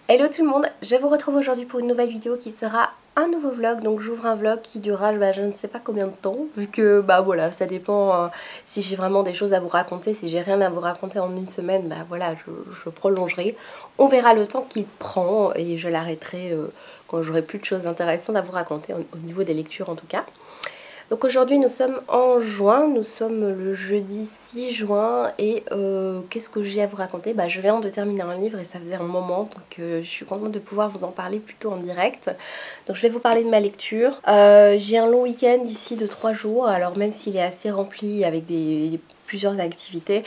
Hello tout le monde, je vous retrouve aujourd'hui pour une nouvelle vidéo qui sera un nouveau vlog. Donc j'ouvre un vlog qui durera je ne sais pas combien de temps, vu que voilà, ça dépend si j'ai vraiment des choses à vous raconter. Si j'ai rien à vous raconter en une semaine, voilà, je prolongerai. On verra le temps qu'il prend et je l'arrêterai quand j'aurai plus de choses intéressantes à vous raconter au niveau des lectures en tout cas. Donc aujourd'hui nous sommes en juin, nous sommes le jeudi 6 juin et qu'est-ce que j'ai à vous raconter? Je viens de terminer un livre et ça faisait un moment, donc je suis contente de pouvoir vous en parler plutôt en direct. Donc je vais vous parler de ma lecture. J'ai un long week-end ici de 3 jours, alors même s'il est assez rempli avec plusieurs activités,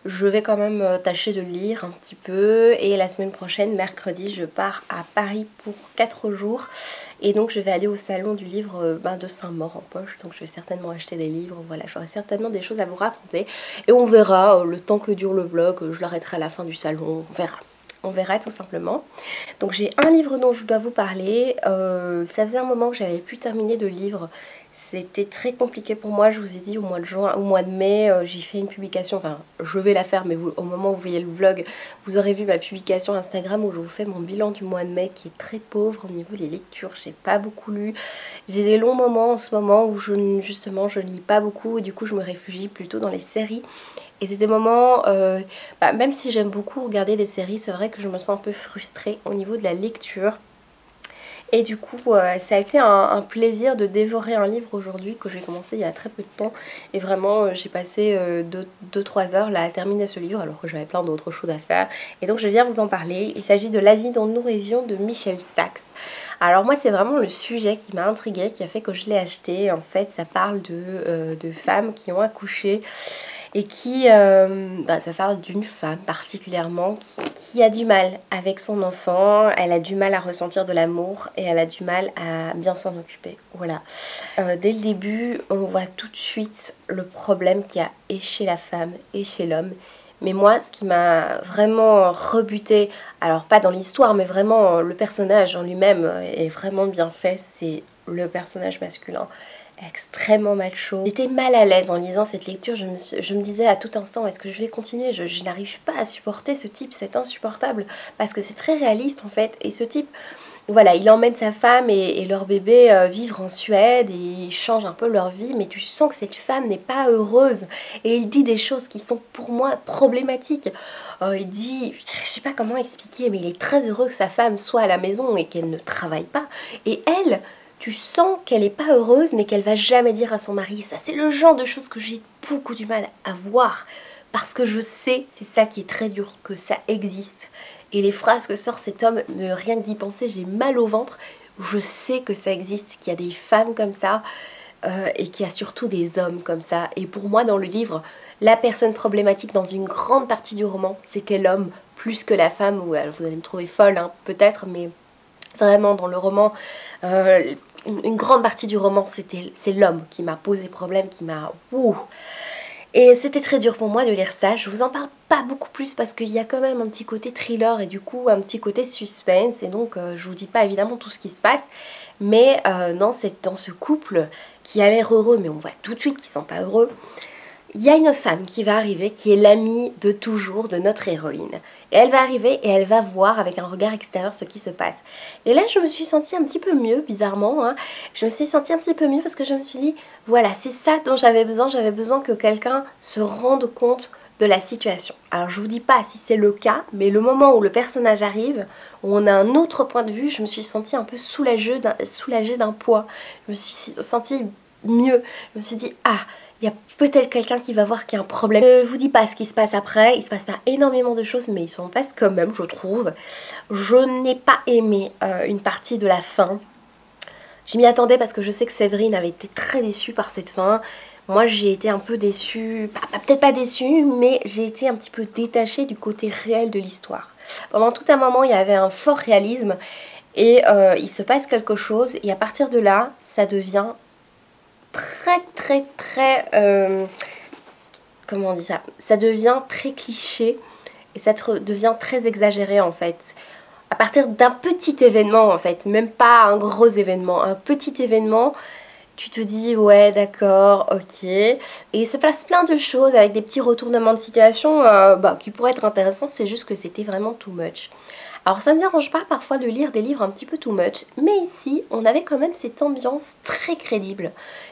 je vais quand même tâcher de lire un petit peu. Et la semaine prochaine, mercredi, je pars à Paris pour 4 jours. Et donc je vais aller au salon du livre de Saint-Maur en poche. Donc je vais certainement acheter des livres. Voilà, j'aurai certainement des choses à vous raconter. Et on verra le temps que dure le vlog. Je l'arrêterai à la fin du salon. On verra. On verra tout simplement. Donc j'ai un livre dont je dois vous parler. Ça faisait un moment que j'avais pu terminer de lire. C'était très compliqué pour moi, je vous ai dit au mois de juin, au mois de mai, j'ai fait une publication, enfin je vais la faire mais au moment où vous voyez le vlog, vous aurez vu ma publication Instagram où je vous fais mon bilan du mois de mai qui est très pauvre au niveau des lectures, j'ai pas beaucoup lu. J'ai des longs moments en ce moment où justement je ne lis pas beaucoup et du coup je me réfugie plutôt dans les séries. Et c'est des moments, même si j'aime beaucoup regarder des séries, c'est vrai que je me sens un peu frustrée au niveau de la lecture. Et du coup, ça a été un plaisir de dévorer un livre aujourd'hui que j'ai commencé il y a très peu de temps. Et vraiment, j'ai passé 2-3 heures là à terminer ce livre alors que j'avais plein d'autres choses à faire. Et donc, je viens vous en parler. Il s'agit de La vie dont nous rêvions de Michel Sachs. Alors moi, c'est vraiment le sujet qui m'a intriguée, qui a fait que je l'ai acheté. En fait, ça parle de femmes qui ont accouché. Et qui, ça parle d'une femme particulièrement qui a du mal avec son enfant, elle a du mal à ressentir de l'amour et elle a du mal à bien s'en occuper. Voilà. Dès le début, on voit tout de suite le problème qu'il y a et chez la femme et chez l'homme. Mais moi, ce qui m'a vraiment rebuté, alors pas dans l'histoire, mais vraiment le personnage en lui-même est vraiment bien fait, c'est le personnage masculin. Extrêmement macho. J'étais mal à l'aise en lisant cette lecture, je me disais à tout instant est-ce que je vais continuer, je n'arrive pas à supporter ce type, c'est insupportable parce que c'est très réaliste en fait. Et ce type, voilà, il emmène sa femme et leur bébé vivre en Suède et il change un peu leur vie, mais tu sens que cette femme n'est pas heureuse et il dit des choses qui sont pour moi problématiques. Il dit, je sais pas comment expliquer, mais il est très heureux que sa femme soit à la maison et qu'elle ne travaille pas. Et elle, tu sens qu'elle n'est pas heureuse, mais qu'elle va jamais dire à son mari. Ça, c'est le genre de choses que j'ai beaucoup du mal à voir. Parce que je sais, c'est ça qui est très dur, que ça existe. Et les phrases que sort cet homme, rien que d'y penser, j'ai mal au ventre. Je sais que ça existe, qu'il y a des femmes comme ça, et qu'il y a surtout des hommes comme ça. Et pour moi, dans le livre, la personne problématique dans une grande partie du roman, c'était l'homme, plus que la femme. Vous allez me trouver folle, hein, peut-être, mais vraiment, dans le roman... une grande partie du roman, c'est l'homme qui m'a posé problème, qui m'a... Et c'était très dur pour moi de lire ça. Je vous en parle pas beaucoup plus parce qu'il y a quand même un petit côté thriller et du coup un petit côté suspense. Et donc je vous dis pas évidemment tout ce qui se passe. Mais non, c'est dans ce couple qui a l'air heureux, mais on voit tout de suite qu'ils sont pas heureux. Il y a une femme qui va arriver, qui est l'amie de toujours de notre héroïne. Et elle va arriver et elle va voir avec un regard extérieur ce qui se passe. Et là, je me suis sentie un petit peu mieux, bizarrement. Hein. Je me suis sentie un petit peu mieux parce que je me suis dit, voilà, c'est ça dont j'avais besoin. J'avais besoin que quelqu'un se rende compte de la situation. Alors, je vous dis pas si c'est le cas, mais le moment où le personnage arrive, où on a un autre point de vue, je me suis sentie un peu soulagée d'un poids. Je me suis sentie mieux. Je me suis dit, ah, il y a peut-être quelqu'un qui va voir qu'il y a un problème. Je vous dis pas ce qui se passe après, il se passe pas énormément de choses, mais il s'en passe quand même, je trouve. Je n'ai pas aimé une partie de la fin. Je m'y attendais parce que je sais que Séverine avait été très déçue par cette fin. Moi j'ai été un peu déçue, peut-être pas déçue, mais j'ai été un petit peu détachée du côté réel de l'histoire. Pendant tout un moment il y avait un fort réalisme et il se passe quelque chose et à partir de là ça devient très comment on dit ça, ça devient très cliché et ça devient très exagéré en fait. À partir d'un petit événement en fait, même pas un gros événement, un petit événement, tu te dis ouais d'accord, ok. Et il se passe plein de choses avec des petits retournements de situation qui pourraient être intéressants, c'est juste que c'était vraiment too much. Alors ça ne me dérange pas parfois de lire des livres un petit peu too much, mais ici on avait quand même cette ambiance très crédible,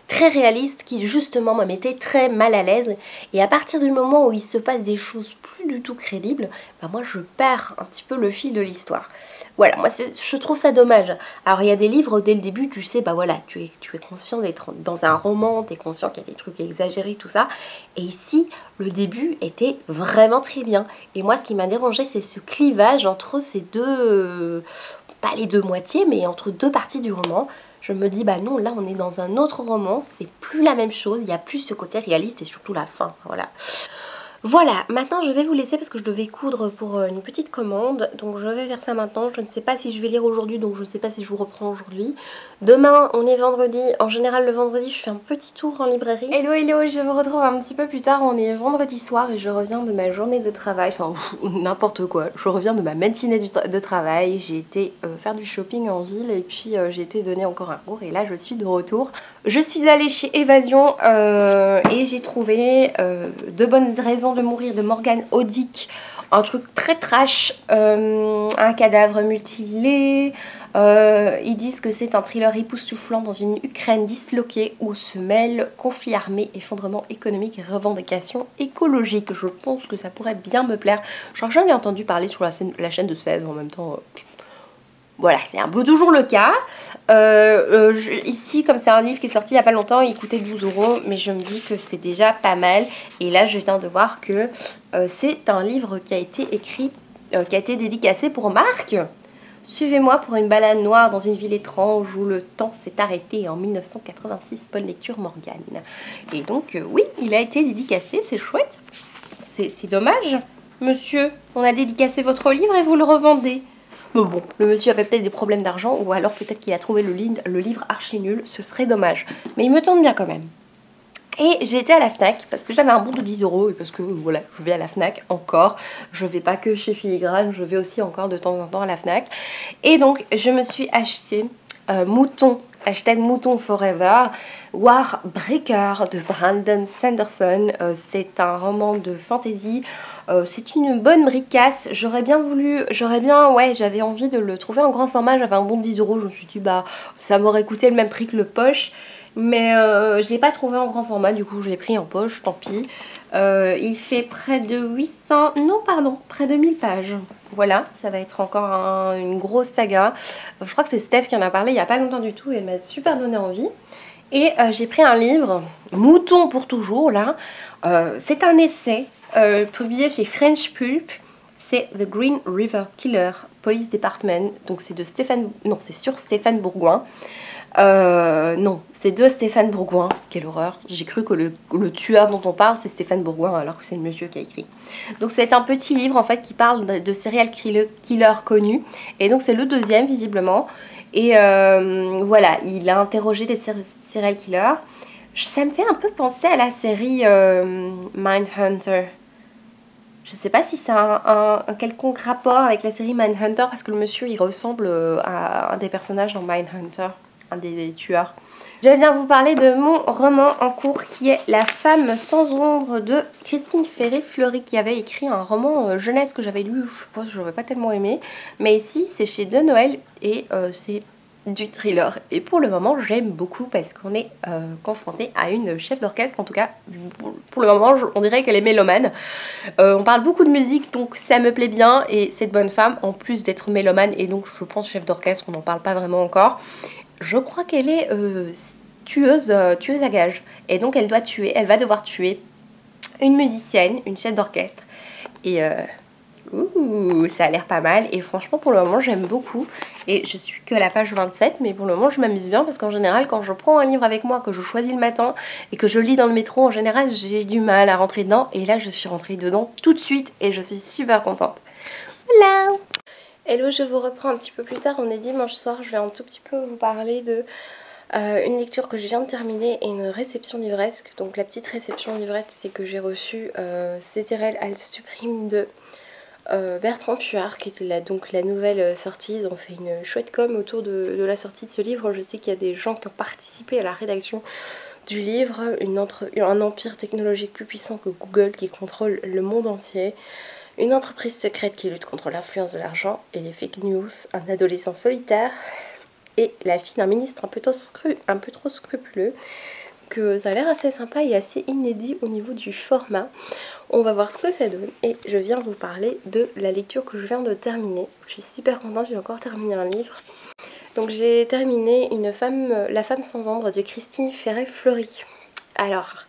très réaliste qui justement me mettait très mal à l'aise. Et à partir du moment où il se passe des choses plus du tout crédibles, bah moi je perds un petit peu le fil de l'histoire. Voilà, moi je trouve ça dommage. Alors il y a des livres dès le début, tu sais, bah voilà, tu es conscient d'être dans un roman, tu es conscient qu'il y a des trucs exagérés, tout ça. Et ici, le début était vraiment très bien. Et moi ce qui m'a dérangé, c'est ce clivage entre ces deux, pas les deux moitiés, mais entre deux parties du roman. Je me dis, bah non, là on est dans un autre roman, c'est plus la même chose, il y a plus ce côté réaliste et surtout la fin, voilà. Voilà, maintenant je vais vous laisser parce que je devais coudre pour une petite commande. Donc je vais faire ça maintenant. Je ne sais pas si je vais lire aujourd'hui, donc je ne sais pas si je vous reprends aujourd'hui. Demain, on est vendredi. En général, le vendredi, je fais un petit tour en librairie. Hello, hello, je vous retrouve un petit peu plus tard. On est vendredi soir et je reviens de ma journée de travail. Enfin, n'importe quoi. Je reviens de ma matinée de travail. J'ai été faire du shopping en ville et puis j'ai été donner encore un cours. Et là, je suis de retour. Je suis allée chez Évasion et j'ai trouvé de bonnes raisons de mourir de Morgane Audic, un truc très trash, un cadavre mutilé. Ils disent que c'est un thriller époustouflant dans une Ukraine disloquée où se mêlent conflits armés, effondrement économique et revendications écologiques. Je pense que ça pourrait bien me plaire. Je crois que j'en ai entendu parler sur la chaîne de Sèvres en même temps. Voilà, c'est un peu toujours le cas. Ici, comme c'est un livre qui est sorti il n'y a pas longtemps, il coûtait 12 €, mais je me dis que c'est déjà pas mal. Et là, je viens de voir que c'est un livre qui a été écrit, qui a été dédicacé pour Marc. Suivez-moi pour une balade noire dans une ville étrange où le temps s'est arrêté en 1986, bonne lecture Morgane. Et donc, oui, il a été dédicacé, c'est chouette. C'est dommage, monsieur, on a dédicacé votre livre et vous le revendez. Mais bon, le monsieur avait peut-être des problèmes d'argent ou alors peut-être qu'il a trouvé le livre archi nul, ce serait dommage. Mais il me tente bien quand même. Et j'ai été à la FNAC parce que j'avais un bon de 10 € et parce que voilà, je vais à la FNAC encore. Je vais pas que chez Filigrane, je vais aussi encore de temps en temps à la FNAC. Et donc, je me suis acheté Mouton, hashtag Mouton Forever, Warbreaker de Brandon Sanderson. C'est un roman de fantasy. C'est une bonne bricasse. J'avais envie de le trouver en grand format. J'avais un bon de 10 €. Je me suis dit, bah, ça m'aurait coûté le même prix que le poche. Mais je ne l'ai pas trouvé en grand format, du coup je l'ai pris en poche, tant pis. Il fait près de près de 1000 pages. Voilà, ça va être encore une grosse saga. Je crois que c'est Steph qui en a parlé il n'y a pas longtemps du tout et elle m'a super donné envie. Et j'ai pris un livre, Mouton pour toujours, là. C'est un essai publié chez French Pulp. C'est The Green River Killer Police Department. Donc c'est sur Stéphane Bourgoin. Non, c'est de Stéphane Bourgoin. Quelle horreur. J'ai cru que le tueur dont on parle, c'est Stéphane Bourgoin, alors que c'est le monsieur qui a écrit. Donc c'est un petit livre, en fait, qui parle de serial killers connus. Et donc c'est le deuxième, visiblement. Et voilà, il a interrogé des serial killers. Ça me fait un peu penser à la série Mindhunter. Je sais pas si c'est un quelconque rapport avec la série Mindhunter, parce que le monsieur, il ressemble à un des personnages dans Mindhunter, un des tueurs. Je viens vous parler de mon roman en cours qui est La femme sans ombre de Christine Ferré-Fleury, qui avait écrit un roman jeunesse que j'avais lu, je pense que je n'aurais pas tellement aimé. Mais ici, c'est chez De Noël et c'est du thriller. Et pour le moment, j'aime beaucoup parce qu'on est confronté à une chef d'orchestre. En tout cas, pour le moment, on dirait qu'elle est mélomane. On parle beaucoup de musique, donc ça me plaît bien. Et cette bonne femme, en plus d'être mélomane, et donc je pense chef d'orchestre, on n'en parle pas vraiment encore. Je crois qu'elle est tueuse à gages. Et donc elle va devoir tuer une musicienne, une chef d'orchestre. Et ça a l'air pas mal. Et franchement, pour le moment, j'aime beaucoup. Et je suis que à la page 27, mais pour le moment, je m'amuse bien. Parce qu'en général, quand je prends un livre avec moi, que je choisis le matin et que je lis dans le métro, en général, j'ai du mal à rentrer dedans. Et là, je suis rentrée dedans tout de suite et je suis super contente. Voilà! Hello, je vous reprends un petit peu plus tard, on est dimanche soir, je vais un tout petit peu vous parler de une lecture que je viens de terminer et une réception livresque. Donc la petite réception livresque, c'est que j'ai reçu Céterelle al supprime de Bertrand Puard, qui est donc la nouvelle sortie. Ils ont fait une chouette com autour de la sortie de ce livre. Je sais qu'il y a des gens qui ont participé à la rédaction du livre, un empire technologique plus puissant que Google qui contrôle le monde entier. une entreprise secrète qui lutte contre l'influence de l'argent et les fake news, un adolescent solitaire et la fille d'un ministre un peu trop scrupuleux. Que ça a l'air assez sympa et assez inédit au niveau du format. On va voir ce que ça donne et je viens vous parler de la lecture que je viens de terminer. Je suis super contente, j'ai encore terminé un livre. Donc j'ai terminé La femme sans ombre de Christine Ferré-Fleury. Alors,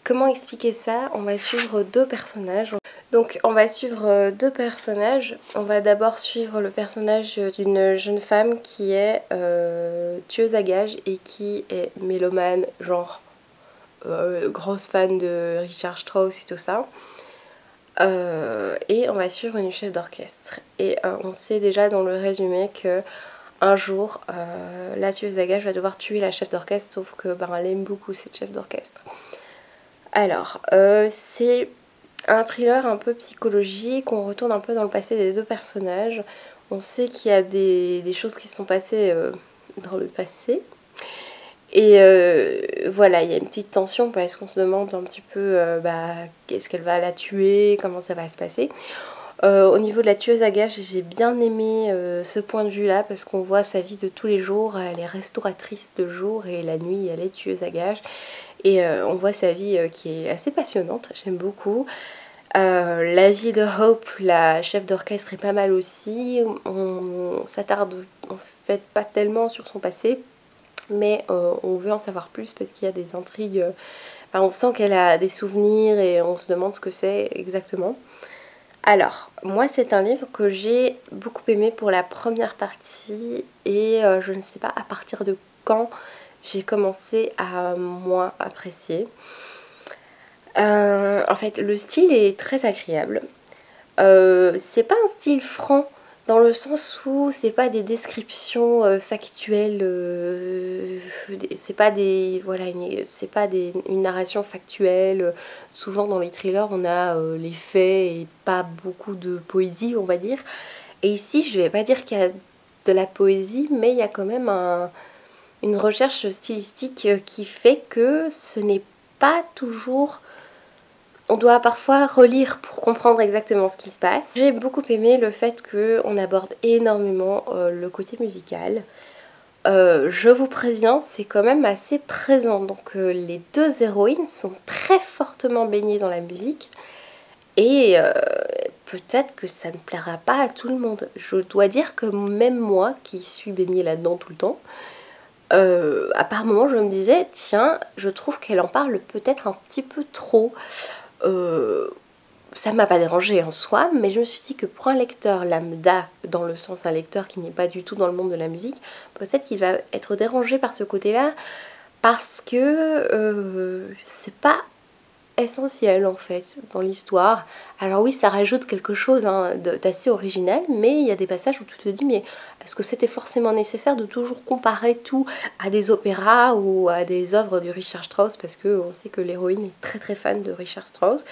comment expliquer ça? On va suivre deux personnages. Donc on va suivre deux personnages. On va d'abord suivre le personnage d'une jeune femme qui est tueuse à gages et qui est mélomane, genre grosse fan de Richard Strauss et tout ça. Et on va suivre une chef d'orchestre. Et on sait déjà dans le résumé que un jour, la tueuse à gages va devoir tuer la chef d'orchestre, sauf que elle aime beaucoup cette chef d'orchestre. Alors, c'est un thriller un peu psychologique, on retourne un peu dans le passé des deux personnages. On sait qu'il y a des choses qui se sont passées dans le passé. Et voilà, il y a une petite tension parce qu'on se demande un petit peu qu'est-ce qu'elle va la tuer, comment ça va se passer. Au niveau de la tueuse à gages, j'ai bien aimé ce point de vue là parce qu'on voit sa vie de tous les jours. Elle est restauratrice de jour et la nuit elle est tueuse à gages. Et on voit sa vie qui est assez passionnante, j'aime beaucoup. La vie de Hope, la chef d'orchestre, est pas mal aussi. On s'attarde en fait pas tellement sur son passé, mais on veut en savoir plus parce qu'il y a des intrigues. On sent qu'elle a des souvenirs et on se demande ce que c'est exactement. Alors, moi c'est un livre que j'ai beaucoup aimé pour la première partie et je ne sais pas à partir de quand j'ai commencé à moins apprécier. En fait, le style est très agréable. C'est pas un style franc dans le sens où c'est pas des descriptions factuelles, c'est pas une narration factuelle. Souvent dans les thrillers, on a les faits et pas beaucoup de poésie, on va dire. Et ici, je vais pas dire qu'il y a de la poésie, mais il y a quand même une recherche stylistique qui fait que ce n'est pas toujours... On doit parfois relire pour comprendre exactement ce qui se passe. J'ai beaucoup aimé le fait qu'on aborde énormément le côté musical. Je vous préviens, c'est quand même assez présent. Donc les deux héroïnes sont très fortement baignées dans la musique. Et peut-être que ça ne plaira pas à tout le monde. Je dois dire que même moi, qui suis baignée là-dedans tout le temps, à par moments je me disais, tiens, je trouve qu'elle en parle peut-être un petit peu trop. Ça m'a pas dérangé en soi, mais je me suis dit que pour un lecteur lambda, dans le sens un lecteur qui n'est pas du tout dans le monde de la musique, peut-être qu'il va être dérangé par ce côté-là, parce que c'est pas essentiel en fait dans l'histoire. Alors oui, ça rajoute quelque chose d'assez original, mais il y a des passages où tu te dis mais est-ce que c'était forcément nécessaire de toujours comparer tout à des opéras ou à des œuvres de Richard Strauss, parce qu'on sait que l'héroïne est très très fan de Richard Strauss.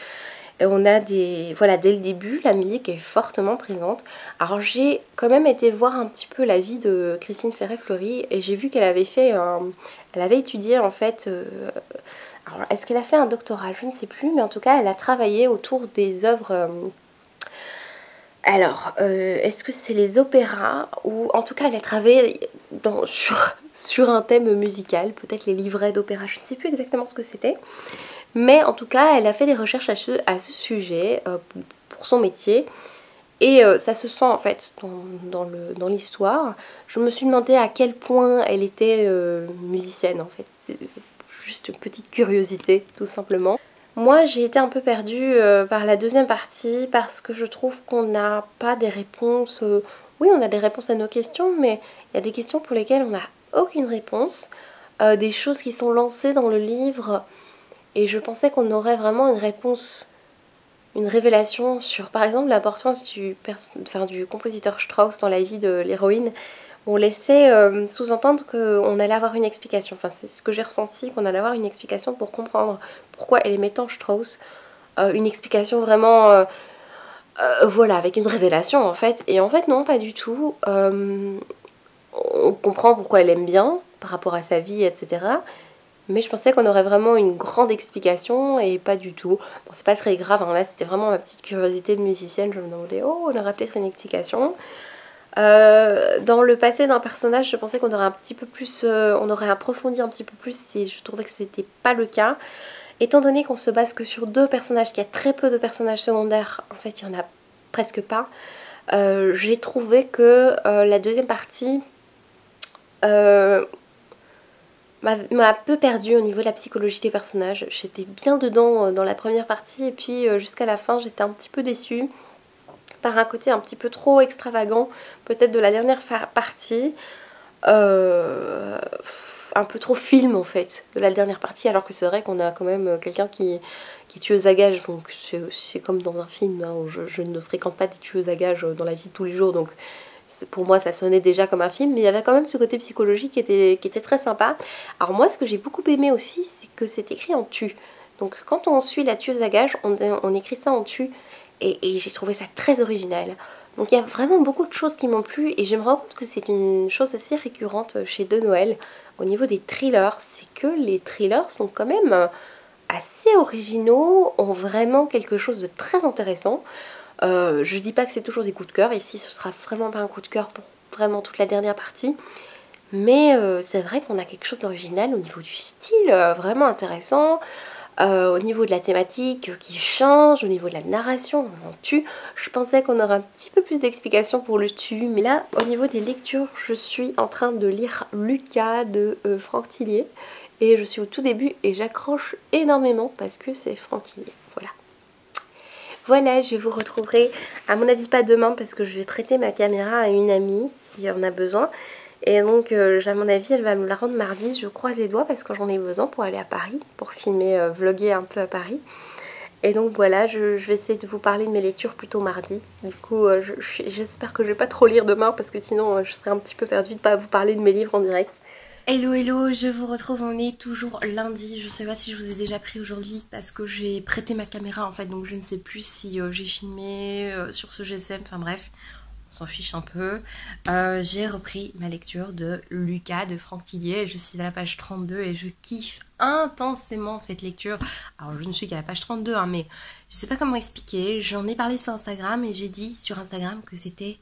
Et on a voilà, dès le début, la musique est fortement présente. Alors j'ai quand même été voir un petit peu la vie de Christine Ferré-Fleury et j'ai vu qu'elle avait elle avait étudié en fait... Alors, est-ce qu'elle a fait un doctorat? Je ne sais plus, mais en tout cas, elle a travaillé autour des œuvres... est-ce que c'est les opéras? Ou en tout cas, elle a travaillé sur un thème musical, peut-être les livrets d'opéra, je ne sais plus exactement ce que c'était. Mais en tout cas, elle a fait des recherches à ce sujet pour son métier. Et ça se sent en fait dans l'histoire. Je me suis demandé à quel point elle était musicienne en fait. C'est juste une petite curiosité tout simplement. Moi j'ai été un peu perdue par la deuxième partie parce que je trouve qu'on n'a pas des réponses. Oui, on a des réponses à nos questions, mais il y a des questions pour lesquelles on n'a aucune réponse. Des choses qui sont lancées dans le livre et je pensais qu'on aurait vraiment une réponse, une révélation sur par exemple l'importance du compositeur Strauss dans la vie de l'héroïne. On laissait sous-entendre qu'on allait avoir une explication, enfin c'est ce que j'ai ressenti, qu'on allait avoir une explication pour comprendre pourquoi elle aimait tant Strauss, une explication vraiment, voilà, avec une révélation en fait, et en fait non, pas du tout. On comprend pourquoi elle aime bien, par rapport à sa vie, etc. Mais je pensais qu'on aurait vraiment une grande explication et pas du tout. Bon, c'est pas très grave, hein. Là c'était vraiment ma petite curiosité de musicienne, je me demandais oh on aurait peut-être une explication. Dans le passé d'un personnage, je pensais qu'on aurait un petit peu plus, on aurait approfondi un petit peu plus et je trouvais que c'était pas le cas. Étant donné qu'on se base que sur 2 personnages, qu'il y a très peu de personnages secondaires, en fait il y en a presque pas, j'ai trouvé que la deuxième partie m'a un peu perdue au niveau de la psychologie des personnages. J'étais bien dedans dans la première partie et puis jusqu'à la fin j'étais un petit peu déçue par un côté un petit peu trop extravagant peut-être de la dernière partie, un peu trop film en fait de la dernière partie, alors que c'est vrai qu'on a quand même quelqu'un qui est tueuse à gages, donc c'est comme dans un film, hein, où je ne fréquente pas des tueuses à gages dans la vie de tous les jours, donc pour moi ça sonnait déjà comme un film, mais il y avait quand même ce côté psychologique qui était très sympa. Alors moi ce que j'ai beaucoup aimé aussi, c'est que c'est écrit en tu, donc quand on suit la tueuse à gages, on écrit ça en tu, et j'ai trouvé ça très original. Donc il y a vraiment beaucoup de choses qui m'ont plu, et je me rends compte que c'est une chose assez récurrente chez De Noël au niveau des thrillers, c'est que les thrillers sont quand même assez originaux, ont vraiment quelque chose de très intéressant. Je dis pas que c'est toujours des coups de cœur, ici ce sera vraiment pas un coup de cœur pour vraiment toute la dernière partie, mais c'est vrai qu'on a quelque chose d'original au niveau du style, vraiment intéressant, au niveau de la thématique qui change, au niveau de la narration, on tue. Je pensais qu'on aurait un petit peu plus d'explications pour le tu, mais là au niveau des lectures, je suis en train de lire Lucas de Franck Tillier, et je suis au tout début et j'accroche énormément parce que c'est Franck Tillier, voilà. Voilà, je vous retrouverai, à mon avis pas demain parce que je vais prêter ma caméra à une amie qui en a besoin. Et donc à mon avis elle va me la rendre mardi, je croise les doigts parce que j'en ai besoin pour aller à Paris, pour filmer, vlogger un peu à Paris. Et donc voilà, je vais essayer de vous parler de mes lectures plutôt mardi. Du coup j'espère que je vais pas trop lire demain parce que sinon je serais un petit peu perdue de pas vous parler de mes livres en direct. Hello hello, je vous retrouve, on est toujours lundi, je sais pas si je vous ai déjà pris aujourd'hui parce que j'ai prêté ma caméra en fait, donc je ne sais plus si j'ai filmé sur ce GSM, enfin bref, on s'en fiche un peu. J'ai repris ma lecture de Lucas de Franck Tillier, je suis à la page 32 et je kiffe intensément cette lecture. Alors je ne suis qu'à la page 32 hein, mais je sais pas comment expliquer, j'en ai parlé sur Instagram et j'ai dit sur Instagram que c'était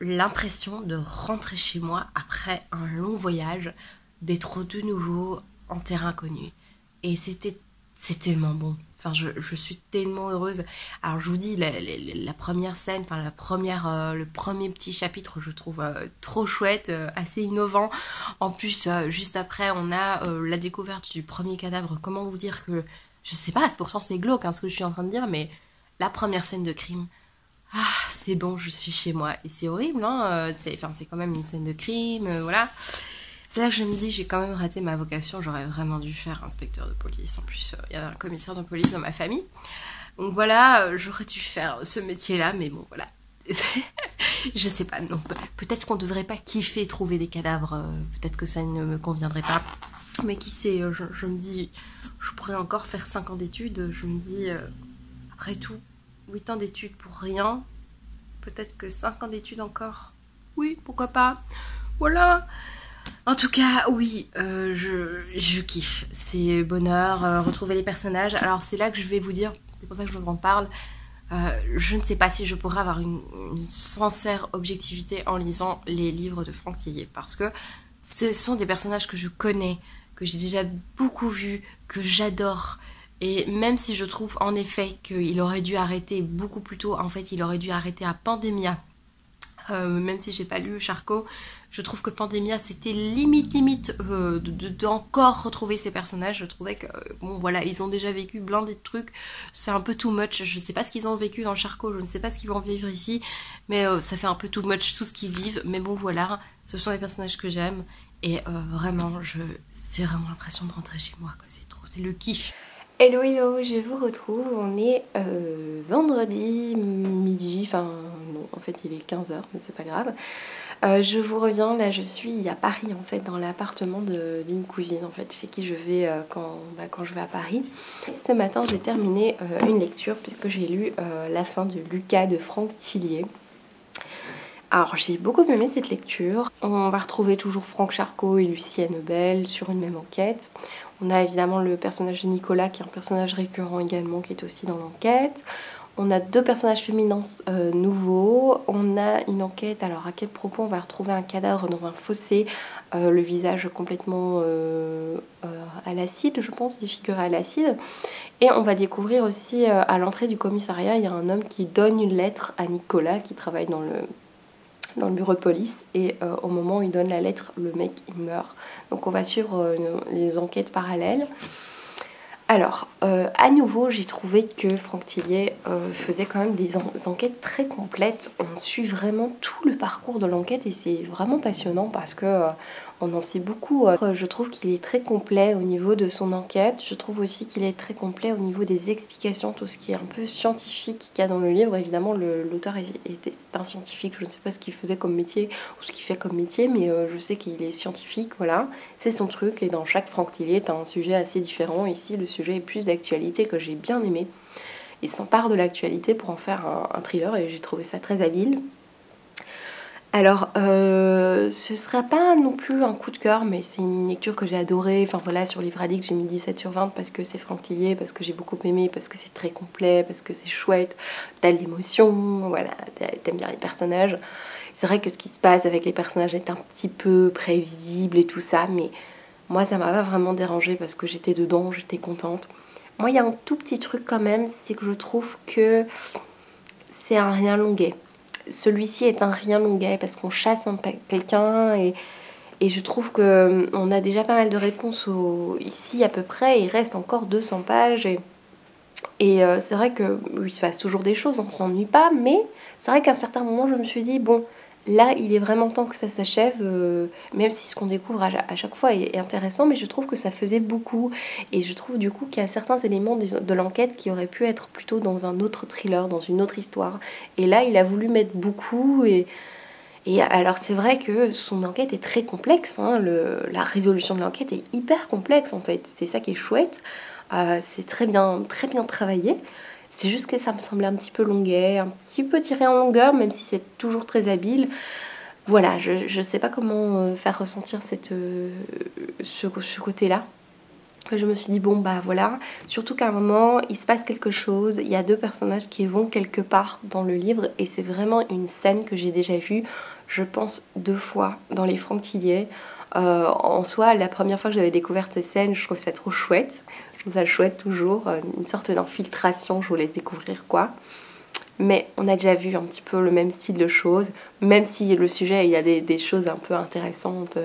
l'impression de rentrer chez moi après un long voyage, d'être de nouveau en terrain inconnu. Et c'est tellement bon. Enfin, je suis tellement heureuse. Alors, je vous dis, la première scène, enfin, le premier petit chapitre, je trouve trop chouette, assez innovant. En plus, juste après, on a la découverte du premier cadavre. Comment vous dire que... Je sais pas, pourtant c'est glauque hein, ce que je suis en train de dire, mais la première scène de crime... Ah, c'est bon, je suis chez moi. Et c'est horrible, hein. C'est quand même une scène de crime, voilà. C'est là que je me dis, j'ai quand même raté ma vocation. J'aurais vraiment dû faire inspecteur de police. En plus, il y a un commissaire de police dans ma famille. Donc voilà, j'aurais dû faire ce métier-là, mais bon, voilà. Je sais pas, non. Peut-être qu'on devrait pas kiffer trouver des cadavres. Peut-être que ça ne me conviendrait pas. Mais qui sait, je me dis, je pourrais encore faire 5 ans d'études. Je me dis, après tout, 8 ans d'études pour rien, peut-être que 5 ans d'études encore, oui, pourquoi pas, voilà. En tout cas, oui, je kiffe, c'est bonheur, retrouver les personnages. Alors c'est là que je vais vous dire, c'est pour ça que je vous en parle, je ne sais pas si je pourrais avoir une sincère objectivité en lisant les livres de Franck Tillier, parce que ce sont des personnages que je connais, que j'ai déjà beaucoup vus, que j'adore. Et même si je trouve en effet qu'il aurait dû arrêter beaucoup plus tôt, en fait il aurait dû arrêter à Pandémia, même si j'ai pas lu Charcot, je trouve que Pandémia c'était limite d'encore retrouver ces personnages. Je trouvais que bon voilà, ils ont déjà vécu blindé de trucs, c'est un peu too much, je sais pas ce qu'ils ont vécu dans Charcot, je ne sais pas ce qu'ils vont vivre ici, mais ça fait un peu too much tout ce qu'ils vivent, mais bon voilà, ce sont les personnages que j'aime, et vraiment c'est vraiment l'impression de rentrer chez moi quoi, c'est trop, c'est le kiff. Hello hello, je vous retrouve, on est vendredi midi, enfin non, en fait il est 15h, mais c'est pas grave. Je vous reviens, là je suis à Paris en fait, dans l'appartement d'une cousine en fait, chez qui je vais quand je vais à Paris. Ce matin j'ai terminé une lecture puisque j'ai lu la fin de Lucas de Franck Tillier. Alors j'ai beaucoup aimé cette lecture, on va retrouver toujours Franck Charcot et Lucienne Bell sur une même enquête. On a évidemment le personnage de Nicolas qui est un personnage récurrent également qui est aussi dans l'enquête. On a 2 personnages féminins nouveaux. On a une enquête, alors à quel propos on va retrouver un cadavre dans un fossé, le visage complètement à l'acide, je pense, défiguré à l'acide. Et on va découvrir aussi à l'entrée du commissariat, il y a un homme qui donne une lettre à Nicolas qui travaille dans le bureau de police. Et au moment où il donne la lettre, le mec il meurt. Donc on va suivre les enquêtes parallèles. Alors, à nouveau, j'ai trouvé que Franck Tillier faisait quand même des enquêtes très complètes. On suit vraiment tout le parcours de l'enquête et c'est vraiment passionnant parce que on en sait beaucoup. Je trouve qu'il est très complet au niveau de son enquête. Je trouve aussi qu'il est très complet au niveau des explications, tout ce qui est un peu scientifique qu'il y a dans le livre. Évidemment, l'auteur était un scientifique. Je ne sais pas ce qu'il faisait comme métier ou ce qu'il fait comme métier, mais je sais qu'il est scientifique, voilà. C'est son truc et dans chaque Franck Tillier, tu as un sujet assez différent. Ici, le sujet est plus d'actualité que j'ai bien aimé. Il s'empare de l'actualité pour en faire un thriller et j'ai trouvé ça très habile. Alors, ce sera pas non plus un coup de cœur, mais c'est une lecture que j'ai adorée. Enfin voilà, sur Livre Addict, j'ai mis 17 sur 20 parce que c'est Franck Tillier, parce que j'ai beaucoup aimé, parce que c'est très complet, parce que c'est chouette. T'as de l'émotion, voilà, t'aimes bien les personnages. C'est vrai que ce qui se passe avec les personnages est un petit peu prévisible et tout ça, mais moi ça m'a pas vraiment dérangée parce que j'étais dedans, j'étais contente. Moi, il y a un tout petit truc quand même, c'est que je trouve que c'est un rien longuet. Celui-ci est un rien longuet parce qu'on chasse quelqu'un et je trouve qu'on a déjà pas mal de réponses ici à peu près. Il reste encore 200 pages et c'est vrai qu'il se passe toujours des choses, on ne s'ennuie pas, mais c'est vrai qu'à un certain moment je me suis dit bon, là il est vraiment temps que ça s'achève, même si ce qu'on découvre à chaque fois est intéressant, mais je trouve que ça faisait beaucoup et je trouve du coup qu'il y a certains éléments de l'enquête qui auraient pu être plutôt dans un autre thriller, dans une autre histoire, et là il a voulu mettre beaucoup et alors c'est vrai que son enquête est très complexe, hein, la résolution de l'enquête est hyper complexe en fait, c'est ça qui est chouette. C'est très bien travaillé. C'est juste que ça me semblait un petit peu longuet, un petit peu tiré en longueur, même si c'est toujours très habile. Voilà, je sais pas comment faire ressentir ce côté-là. Je me suis dit, bon bah voilà, surtout qu'à un moment, il se passe quelque chose, il y a 2 personnages qui vont quelque part dans le livre, et c'est vraiment une scène que j'ai déjà vue, je pense 2 fois dans les Franck Tillier. En soi, la première fois que j'avais découvert ces scènes, je trouve ça trop chouette. Je trouve ça chouette toujours, une sorte d'infiltration, je vous laisse découvrir quoi. Mais on a déjà vu un petit peu le même style de choses, même si le sujet, il y a des choses un peu intéressantes.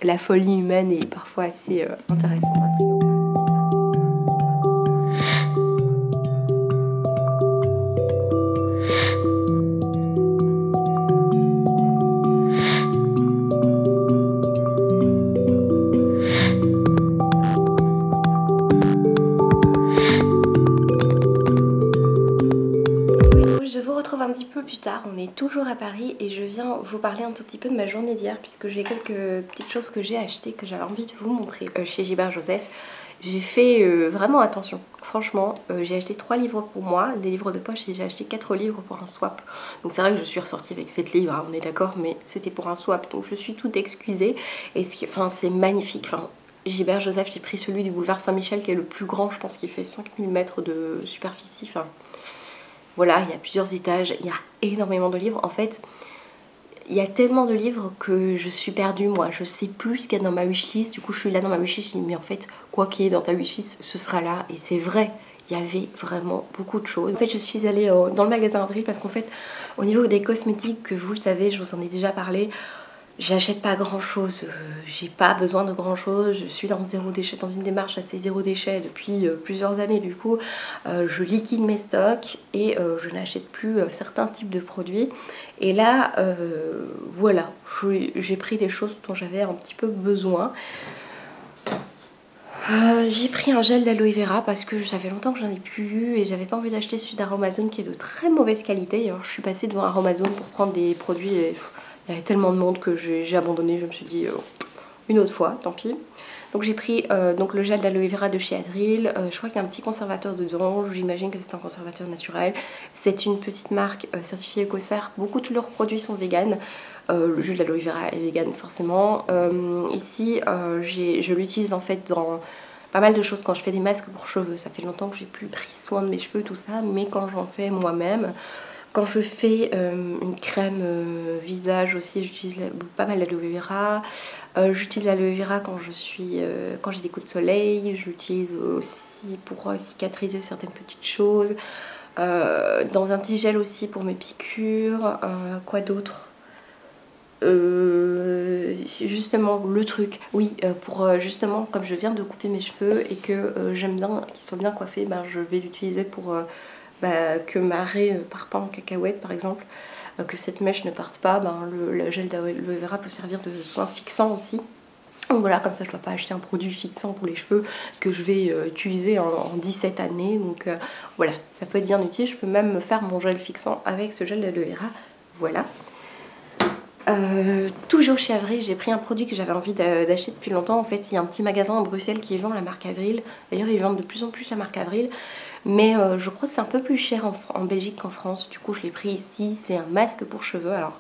La folie humaine est parfois assez intéressante, intrigante. Je vous retrouve un petit peu plus tard, on est toujours à Paris et je viens vous parler un tout petit peu de ma journée d'hier puisque j'ai quelques petites choses que j'ai achetées que j'avais envie de vous montrer chez Gilbert Joseph. J'ai fait vraiment attention, franchement, j'ai acheté 3 livres pour moi, des livres de poche, et j'ai acheté 4 livres pour un swap. Donc c'est vrai que je suis ressortie avec 7 livres, hein, on est d'accord, mais c'était pour un swap, donc je suis toute excusée. Et c'est magnifique, Gilbert Joseph, j'ai pris celui du boulevard Saint-Michel qui est le plus grand, je pense qu'il fait 5000 mètres de superficie, voilà, il y a plusieurs étages, il y a énormément de livres. En fait, il y a tellement de livres que je suis perdue, moi. Je sais plus ce qu'il y a dans ma wishlist. Du coup, je suis là dans ma wishlist, je dis, mais en fait, quoi qu'il y ait dans ta wishlist, ce sera là. Et c'est vrai, il y avait vraiment beaucoup de choses. En fait, je suis allée dans le magasin Avril parce qu'en fait, au niveau des cosmétiques, que vous le savez, je vous en ai déjà parlé, j'achète pas grand chose, j'ai pas besoin de grand chose, je suis dans zéro déchet, dans une démarche assez zéro déchet depuis plusieurs années. Du coup je liquide mes stocks et je n'achète plus certains types de produits, et là voilà, j'ai pris des choses dont j'avais un petit peu besoin. J'ai pris un gel d'aloe vera parce que ça fait longtemps que j'en ai plus eu et j'avais pas envie d'acheter celui d'Aromazone qui est de très mauvaise qualité. Alors je suis passée devant Aromazone pour prendre des produits et il y avait tellement de monde que j'ai abandonné. Je me suis dit une autre fois, tant pis. Donc j'ai pris donc le gel d'aloe vera de chez Adril. Je crois qu'il y a un petit conservateur dedans, j'imagine que c'est un conservateur naturel. C'est une petite marque certifiée Écossaire. Beaucoup de leurs produits sont véganes. Le jus de l'aloe vera est vegan forcément. Ici, je l'utilise en fait dans pas mal de choses quand je fais des masques pour cheveux. Ça fait longtemps que j'ai plus pris soin de mes cheveux, tout ça, mais quand j'en fais moi-même, quand je fais une crème visage aussi, j'utilise pas mal d'aloe vera. J'utilise l'aloe vera quand quand j'ai des coups de soleil. J'utilise aussi pour cicatriser certaines petites choses. Dans un petit gel aussi pour mes piqûres. Quoi d'autre? Justement le truc, oui, pour justement comme je viens de couper mes cheveux et que j'aime bien qu'ils soient bien coiffés, ben, je vais l'utiliser pour que ma raie part pas en cacahuète par exemple, que cette mèche ne parte pas, ben, le gel d'aloe vera peut servir de soin fixant aussi. Donc voilà, comme ça je ne dois pas acheter un produit fixant pour les cheveux que je vais utiliser en 17 années. Donc voilà, ça peut être bien utile. Je peux même me faire mon gel fixant avec ce gel d'aloe vera. Voilà. Toujours chez Avril, j'ai pris un produit que j'avais envie d'acheter depuis longtemps. En fait, il y a un petit magasin à Bruxelles qui vend la marque Avril. D'ailleurs, ils vendent de plus en plus la marque Avril. Mais je crois que c'est un peu plus cher en Belgique qu'en France. Du coup, je l'ai pris ici. C'est un masque pour cheveux. Alors,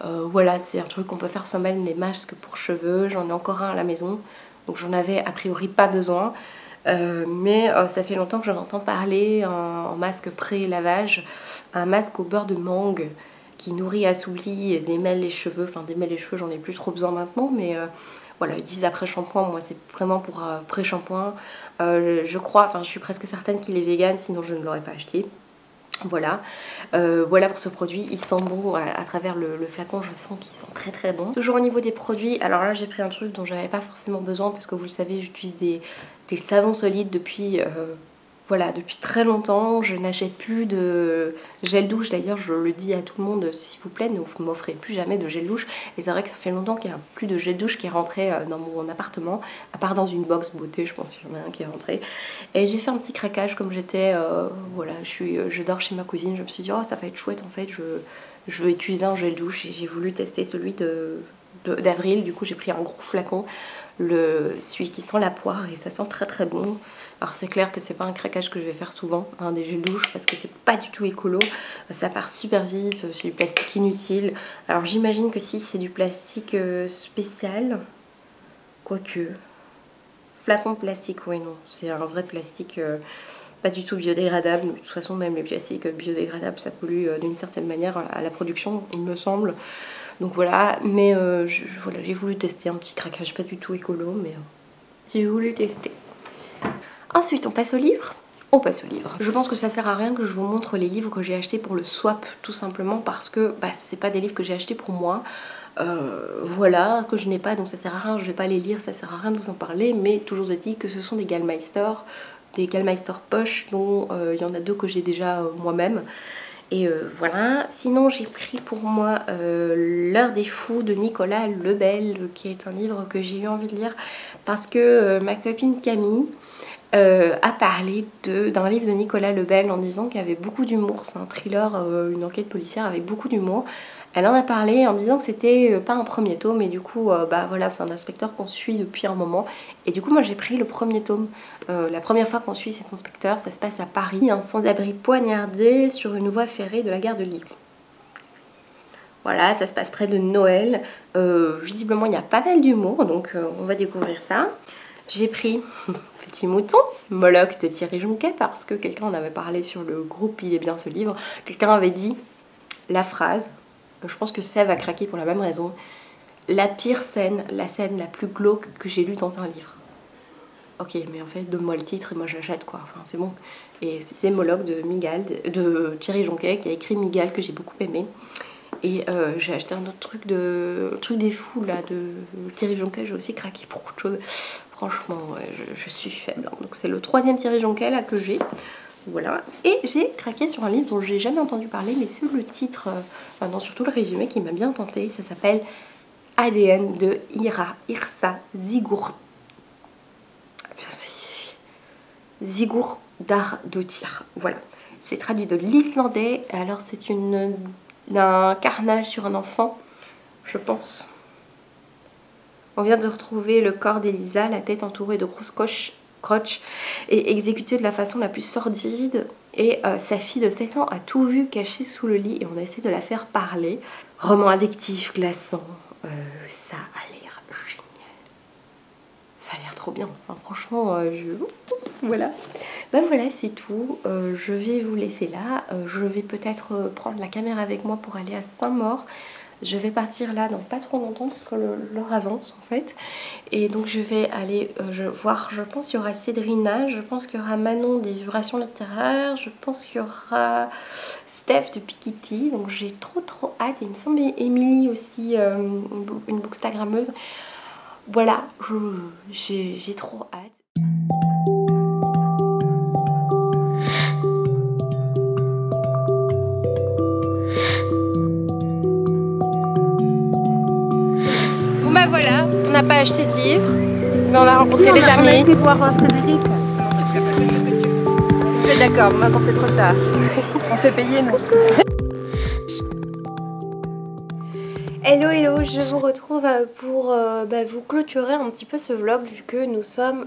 voilà, c'est un truc qu'on peut faire soi-même, les masques pour cheveux. J'en ai encore un à la maison. Donc, j'en avais a priori pas besoin. Mais ça fait longtemps que j'en entends parler en masque pré-lavage. Un masque au beurre de mangue qui nourrit, assouplit et démêle les cheveux. Enfin, démêle les cheveux, j'en ai plus trop besoin maintenant, mais voilà, ils disent après-shampoing. Moi, c'est vraiment pour pré-shampoing. Je crois, enfin, je suis presque certaine qu'il est vegan, sinon je ne l'aurais pas acheté. Voilà, voilà pour ce produit. Il sent bon à travers le flacon, je sens qu'il sent très très bon. Toujours au niveau des produits, alors là j'ai pris un truc dont j'avais pas forcément besoin parce que vous le savez, j'utilise des savons solides depuis voilà, depuis très longtemps. Je n'achète plus de gel douche. D'ailleurs, je le dis à tout le monde, s'il vous plaît, ne m'offrez plus jamais de gel douche. Et c'est vrai que ça fait longtemps qu'il n'y a plus de gel douche qui est rentré dans mon appartement, à part dans une box beauté, je pense qu'il y en a un qui est rentré. Et j'ai fait un petit craquage comme j'étais, voilà, je dors chez ma cousine. Je me suis dit, oh, ça va être chouette en fait, je vais utiliser un gel douche. Et j'ai voulu tester celui d'Avril. Du coup, j'ai pris un gros flacon, celui qui sent la poire, et ça sent très très bon. Alors c'est clair que c'est pas un craquage que je vais faire souvent, hein, des gels douche, parce que c'est pas du tout écolo, ça part super vite, c'est du plastique inutile. Alors j'imagine que si c'est du plastique spécial, quoique, flacon plastique, oui non, c'est un vrai plastique pas du tout biodégradable. De toute façon, même les plastiques biodégradables, ça pollue d'une certaine manière à la production, il me semble. Donc voilà, mais voilà, j'ai voulu tester un petit craquage pas du tout écolo, mais j'ai voulu tester. Ensuite, on passe au livre. On passe au livre. Je pense que ça sert à rien que je vous montre les livres que j'ai achetés pour le swap, tout simplement parce que c'est pas des livres que j'ai achetés pour moi. Voilà, que je n'ai pas, donc ça sert à rien, je vais pas les lire, ça sert à rien de vous en parler, mais toujours est-il que ce sont des Gallmeister poche, dont il y en a deux que j'ai déjà moi-même. Et voilà, sinon j'ai pris pour moi L'heure des fous de Nicolas Lebel, qui est un livre que j'ai eu envie de lire parce que ma copine Camille a parlé d'un livre de Nicolas Lebel en disant qu'il y avait beaucoup d'humour. C'est un thriller, une enquête policière avec beaucoup d'humour. Elle en a parlé en disant que c'était pas un premier tome, et du coup, voilà, c'est un inspecteur qu'on suit depuis un moment. Et du coup, moi j'ai pris le premier tome. La première fois qu'on suit cet inspecteur, ça se passe à Paris, un sans-abri poignardé sur une voie ferrée de la gare de Lyon. Voilà, ça se passe près de Noël. Visiblement, il y a pas mal d'humour, donc on va découvrir ça. J'ai pris Petit Mouton, Moloch de Thierry Jonquet, parce que quelqu'un en avait parlé sur le groupe Il est bien ce livre. Quelqu'un avait dit la phrase, je pense que Sève a craqué pour la même raison, la pire scène, la scène la plus glauque que j'ai lue dans un livre. Ok, mais en fait, donne-moi le titre et moi j'achète quoi, enfin c'est bon. Et c'est Moloch de Thierry Jonquet, qui a écrit Migale, que j'ai beaucoup aimé. Et j'ai acheté un autre truc des fous là de Thierry Jonquet, j'ai aussi craqué pour beaucoup de choses. Franchement, ouais, je suis faible. Hein. Donc c'est le troisième Thierry Jonquet là que j'ai. Voilà. Et j'ai craqué sur un livre dont j'ai jamais entendu parler, mais c'est le titre, enfin non, surtout le résumé qui m'a bien tenté. Ça s'appelle ADN de Yrsa Sigurdardóttir. Voilà. C'est traduit de l'islandais. Alors c'est un carnage sur un enfant, je pense. On vient de retrouver le corps d'Elisa, la tête entourée de grosses scotch et exécuté de la façon la plus sordide. Et sa fille de 7 ans a tout vu caché sous le lit et on a essayé de la faire parler. Roman addictif, glaçant, ça a l'air génial. Ça a l'air trop bien, enfin, franchement, voilà. Ben voilà, c'est tout. Je vais vous laisser là. Je vais peut-être prendre la caméra avec moi pour aller à Saint-Maur. Je vais partir là dans pas trop longtemps parce que l'heure avance en fait. Et donc je vais aller voir, je pense qu'il y aura Cédrina, je pense qu'il y aura Manon des Vibrations Littéraires, je pense qu'il y aura Steph de Pikiti. Donc j'ai trop hâte. Et il me semble Émilie aussi, une bookstagrammeuse. Voilà, j'ai trop hâte. Bon bah voilà, on n'a pas acheté de livres, mais on a rencontré des amis. On a été voir Frédéric. Si vous êtes d'accord, bon maintenant c'est trop tard. On fait payer nous. Hello hello, je vous retrouve pour vous clôturer un petit peu ce vlog vu que nous sommes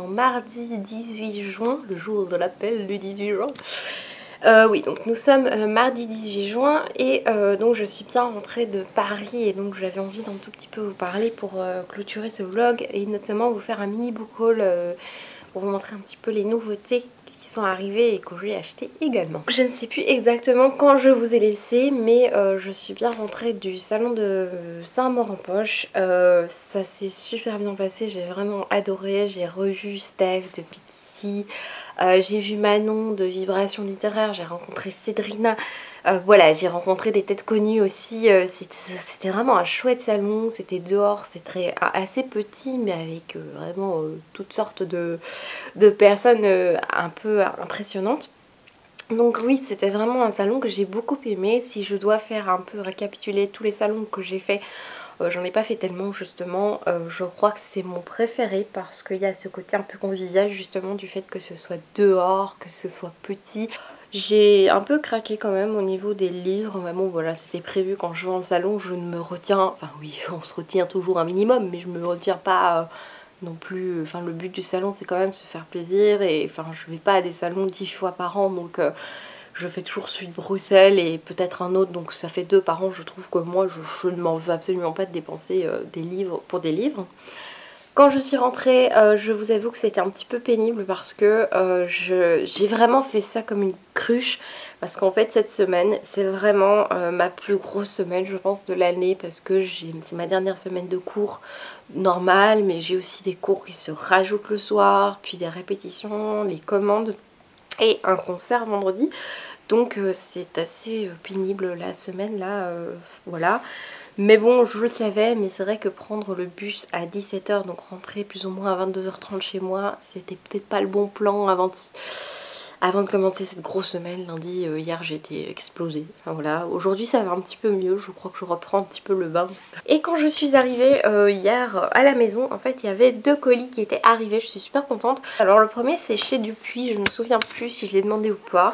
mardi 18 juin, le jour de l'appel du 18 juin. Oui, donc nous sommes mardi 18 juin et donc je suis bien rentrée de Paris et donc j'avais envie d'un tout petit peu vous parler pour clôturer ce vlog et notamment vous faire un mini book haul pour vous montrer un petit peu les nouveautés qui sont arrivées et que j'ai acheté également. Je ne sais plus exactement quand je vous ai laissé mais je suis bien rentrée du salon de Saint-Maur-en-Poche. Ça s'est super bien passé, j'ai vraiment adoré, j'ai revu Steph de Pikiti. J'ai vu Manon de Vibrations Littéraires, j'ai rencontré Cédrina, voilà, j'ai rencontré des têtes connues aussi. C'était vraiment un chouette salon, c'était dehors, c'était assez petit mais avec vraiment toutes sortes de personnes un peu impressionnantes. Donc oui, c'était vraiment un salon que j'ai beaucoup aimé. Si je dois faire un peu récapituler tous les salons que j'ai fait, j'en ai pas fait tellement justement, je crois que c'est mon préféré parce qu'il y a ce côté un peu convivial justement du fait que ce soit dehors, que ce soit petit. J'ai un peu craqué quand même au niveau des livres, mais bon voilà, c'était prévu quand je vais en salon, je ne me retiens, enfin oui on se retient toujours un minimum mais je me retiens pas non plus, enfin le but du salon c'est quand même se faire plaisir et enfin je vais pas à des salons 10 fois par an donc je fais toujours celui de Bruxelles et peut-être un autre, donc ça fait 2 par an. Je trouve que moi je ne m'en veux absolument pas de dépenser des livres pour des livres. Quand je suis rentrée, je vous avoue que c'était un petit peu pénible parce que j'ai vraiment fait ça comme une cruche. Parce qu'en fait cette semaine, c'est vraiment ma plus grosse semaine je pense de l'année. Parce que c'est ma dernière semaine de cours normale, mais j'ai aussi des cours qui se rajoutent le soir. Puis des répétitions, les commandes et un concert vendredi. Donc c'est assez pénible la semaine là, voilà. Mais bon, je le savais, mais c'est vrai que prendre le bus à 17 h, donc rentrer plus ou moins à 22 h 30 chez moi, c'était peut-être pas le bon plan avant de commencer cette grosse semaine. Lundi, hier j'ai été explosée. Enfin, voilà. Aujourd'hui ça va un petit peu mieux, je crois que je reprends un petit peu le bain. Et quand je suis arrivée hier à la maison, en fait il y avait 2 colis qui étaient arrivés, je suis super contente. Alors le premier c'est chez Dupuis, je ne me souviens plus si je l'ai demandé ou pas.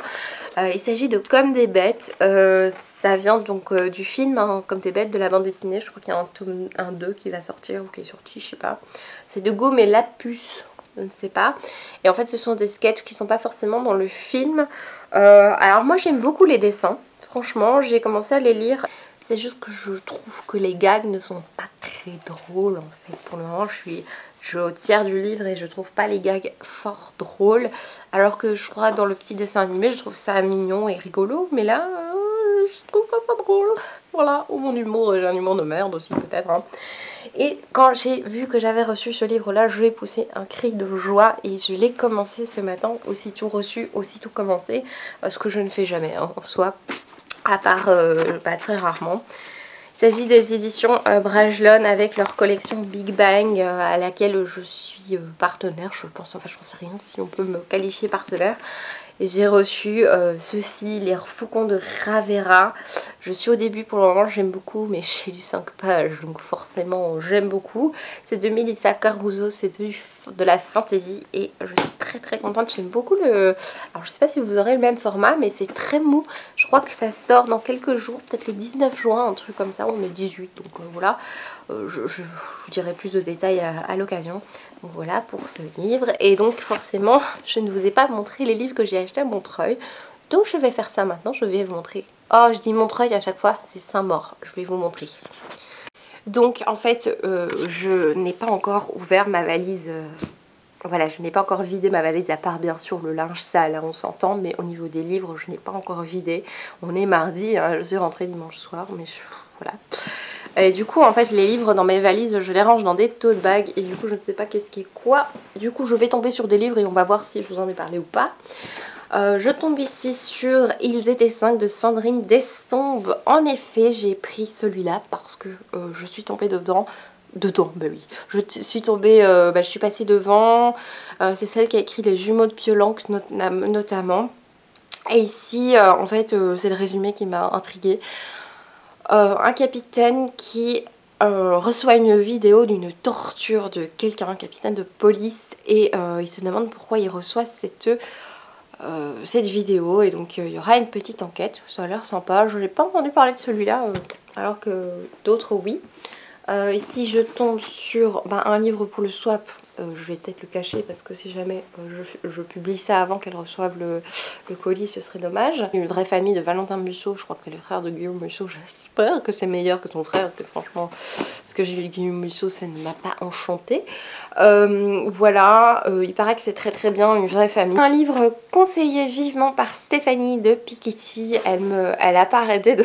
Il s'agit de Comme des bêtes, ça vient donc du film hein, Comme des bêtes de la bande dessinée. Je crois qu'il y a un tome 1-2 qui va sortir ou qui est sorti, je sais pas. C'est de Gaume et Lapus, je ne sais pas. Et en fait ce sont des sketchs qui sont pas forcément dans le film. Alors moi j'aime beaucoup les dessins, franchement j'ai commencé à les lire. C'est juste que je trouve que les gags ne sont pas très drôles en fait. Pour le moment je suis au tiers du livre et je trouve pas les gags fort drôles. Alors que je crois dans le petit dessin animé je trouve ça mignon et rigolo. Mais là je trouve pas ça drôle. Voilà, ou mon humour, j'ai un humour de merde aussi peut-être hein. Et quand j'ai vu que j'avais reçu ce livre là, je lui ai poussé un cri de joie et je l'ai commencé ce matin, aussitôt reçu, aussitôt commencé. Ce que je ne fais jamais hein, en soi, à part très rarement. Il s'agit des éditions Brajlon avec leur collection Big Bang à laquelle je suis partenaire, je pense, enfin je ne sais rien si on peut me qualifier partenaire. Et j'ai reçu ceci, les faucons de Ravera. Je suis au début pour le moment, j'aime beaucoup, mais j'ai lu 5 pages, donc forcément j'aime beaucoup. C'est de Melissa Caruso, c'est de la fantasy et je suis très contente. J'aime beaucoup le... Alors je sais pas si vous aurez le même format, mais c'est très mou. Je crois que ça sort dans quelques jours, peut-être le 19 juin, un truc comme ça. On est 18, donc voilà. Je vous dirai plus de détails à l'occasion. Donc voilà pour ce livre. Et donc forcément, je ne vous ai pas montré les livres que j'ai achetés à Montreuil. Donc je vais faire ça maintenant. Je vais vous montrer. Oh, je dis Montreuil à chaque fois, c'est Saint-Maur. Je vais vous montrer. Donc en fait, je n'ai pas encore ouvert ma valise. Voilà, je n'ai pas encore vidé ma valise, à part bien sûr le linge sale, hein, on s'entend, mais au niveau des livres, je n'ai pas encore vidé. On est mardi, hein, je suis rentrée dimanche soir, mais voilà. Et du coup, en fait, les livres dans mes valises, je les range dans des tote bags, et du coup, je ne sais pas qu'est-ce qui est quoi. Du coup, je vais tomber sur des livres et on va voir si je vous en ai parlé ou pas. Je tombe ici sur Ils étaient 5 de Sandrine Destombe. En effet, j'ai pris celui-là parce que je suis tombée dedans, bah oui. Je suis tombée, je suis passée devant. C'est celle qui a écrit Les jumeaux de Piolenc notamment. Et ici, en fait, c'est le résumé qui m'a intriguée. Un capitaine qui reçoit une vidéo d'une torture de quelqu'un, un capitaine de police, et il se demande pourquoi il reçoit cette vidéo, et donc il y aura une petite enquête. Ça a l'air sympa. Je n'ai pas entendu parler de celui-là, alors que d'autres oui. Ici je tombe sur un livre pour le swap. Je vais peut-être le cacher parce que si jamais je publie ça avant qu'elle reçoive le colis, ce serait dommage. Une vraie famille de Valentin Musso, je crois que c'est le frère de Guillaume Musso. J'espère que c'est meilleur que son frère parce que franchement, ce que j'ai lu de Guillaume Musso, ça ne m'a pas enchanté. Voilà, il paraît que c'est très bien, une vraie famille. Un livre conseillé vivement par Stéphanie de Piketty. Elle a pas arrêté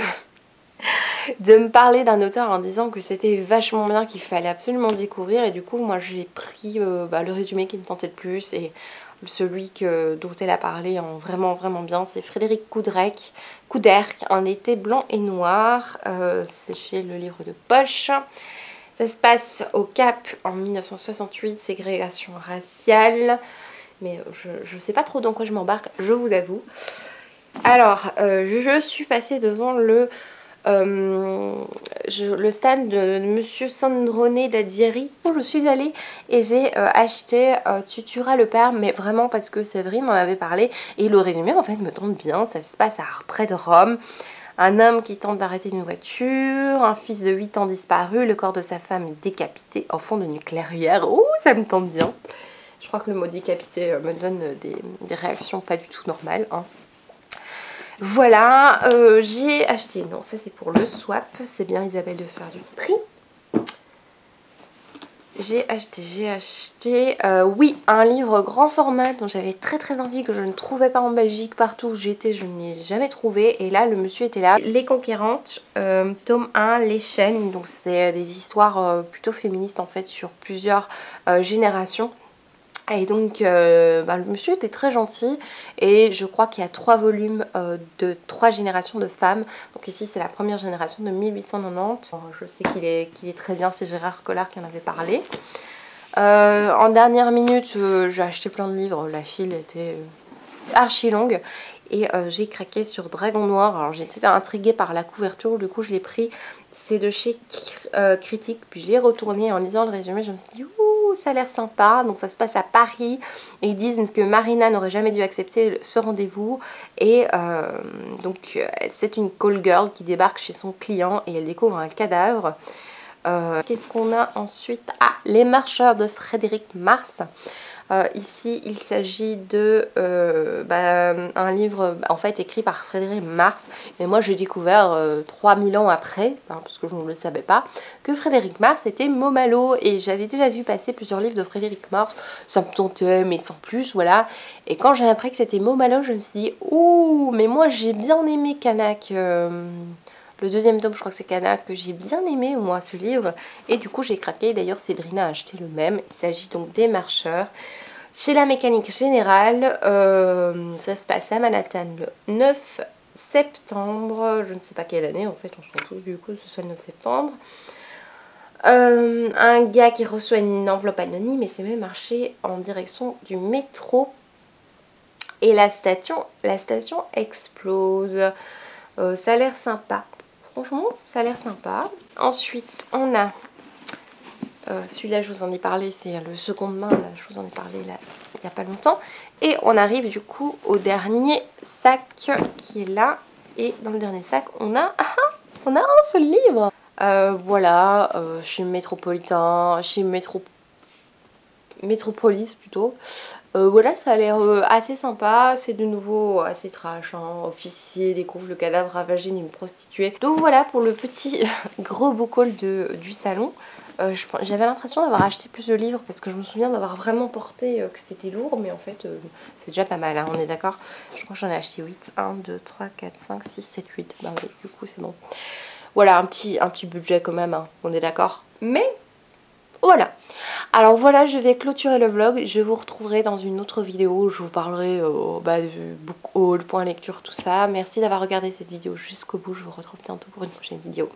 de me parler d'un auteur en disant que c'était vachement bien, qu'il fallait absolument découvrir, et du coup moi j'ai pris le résumé qui me tentait le plus, et celui dont elle a parlé en vraiment bien, c'est Frédéric Couderc, Un été blanc et noir. C'est chez le livre de poche. Ça se passe au Cap en 1968, ségrégation raciale, mais je sais pas trop dans quoi je m'embarque, je vous avoue. Alors je suis passée devant le stand de Monsieur Sandrone d'Adieri où je suis allée, et j'ai acheté Tutura le père, mais vraiment parce que Séverine m'en avait parlé, et le résumé en fait me tente bien. Ça se passe près de Rome. Un homme qui tente d'arrêter une voiture, un fils de 8 ans disparu, le corps de sa femme décapité en fond de nucléaire. Oh, ça me tente bien. Je crois que le mot décapité me donne des réactions pas du tout normales, hein. Voilà, j'ai acheté, non ça c'est pour le swap, c'est bien Isabelle de faire du prix. J'ai acheté, oui, un livre grand format dont j'avais très envie, que je ne trouvais pas en Belgique. Partout où j'étais, je n'ai jamais trouvé, et là le monsieur était là. Les Conquérantes, tome 1, Les chaînes, donc c'est des histoires plutôt féministes en fait sur plusieurs générations. Et donc le monsieur était très gentil, et je crois qu'il y a 3 volumes de 3 générations de femmes. Donc ici c'est la première génération de 1890. Je sais qu'il est très bien, c'est Gérard Collard qui en avait parlé. En dernière minute j'ai acheté plein de livres, la file était archi longue, et j'ai craqué sur Dragon Noir. Alors j'étais intriguée par la couverture, du coup je l'ai pris. C'est de chez Critique, puis je l'ai retourné en lisant le résumé, je me suis dit ouh, ça a l'air sympa. Donc ça se passe à Paris, et ils disent que Marina n'aurait jamais dû accepter ce rendez-vous, et donc c'est une call girl qui débarque chez son client et elle découvre un cadavre. Qu'est-ce qu'on a ensuite? Ah, Les Marcheurs de Frédéric Mars. Ici il s'agit de un livre en fait écrit par Frédéric Mars, et moi j'ai découvert 3000 ans après, parce que je ne le savais pas, que Frédéric Mars était Momalo, et j'avais déjà vu passer plusieurs livres de Frédéric Mars, ça me tentait mais sans plus, voilà. Et quand j'ai appris que c'était Momalo, je me suis dit ouh, mais moi j'ai bien aimé Canaque. Le deuxième tome, je crois que c'est Canaque, que j'ai bien aimé moi ce livre, et du coup j'ai craqué. D'ailleurs Cédrina a acheté le même. Il s'agit donc des Marcheurs chez La Mécanique Générale. Ça se passe à Manhattan le 9 septembre, je ne sais pas quelle année en fait, on s'en fout du coup, ce soit le 9 septembre. Un gars qui reçoit une enveloppe anonyme et s'est même marché en direction du métro. Et la station explose. Ça a l'air sympa. Franchement, ça a l'air sympa. Ensuite, on a... celui-là, je vous en ai parlé, c'est le seconde main. Là, je vous en ai parlé là, il n'y a pas longtemps. Et on arrive du coup au dernier sac qui est là. Et dans le dernier sac, on a un seul livre. Voilà, chez Métropolitain, chez Métropolis plutôt. Voilà, ça a l'air assez sympa, c'est de nouveau assez trash, hein. Officier découvre le cadavre ravagé d'une prostituée. Donc voilà pour le petit gros book haul du salon. J'avais l'impression d'avoir acheté plus de livres parce que je me souviens d'avoir vraiment porté que c'était lourd, mais en fait c'est déjà pas mal, hein, on est d'accord. Je crois que j'en ai acheté 8, 1, 2, 3, 4, 5, 6, 7, 8, bah oui, du coup c'est bon. Voilà, un petit budget quand même, hein, on est d'accord. Mais voilà. Alors voilà, je vais clôturer le vlog. Je vous retrouverai dans une autre vidéo. Je vous parlerai du book haul, point lecture, tout ça. Merci d'avoir regardé cette vidéo jusqu'au bout. Je vous retrouve bientôt pour une prochaine vidéo.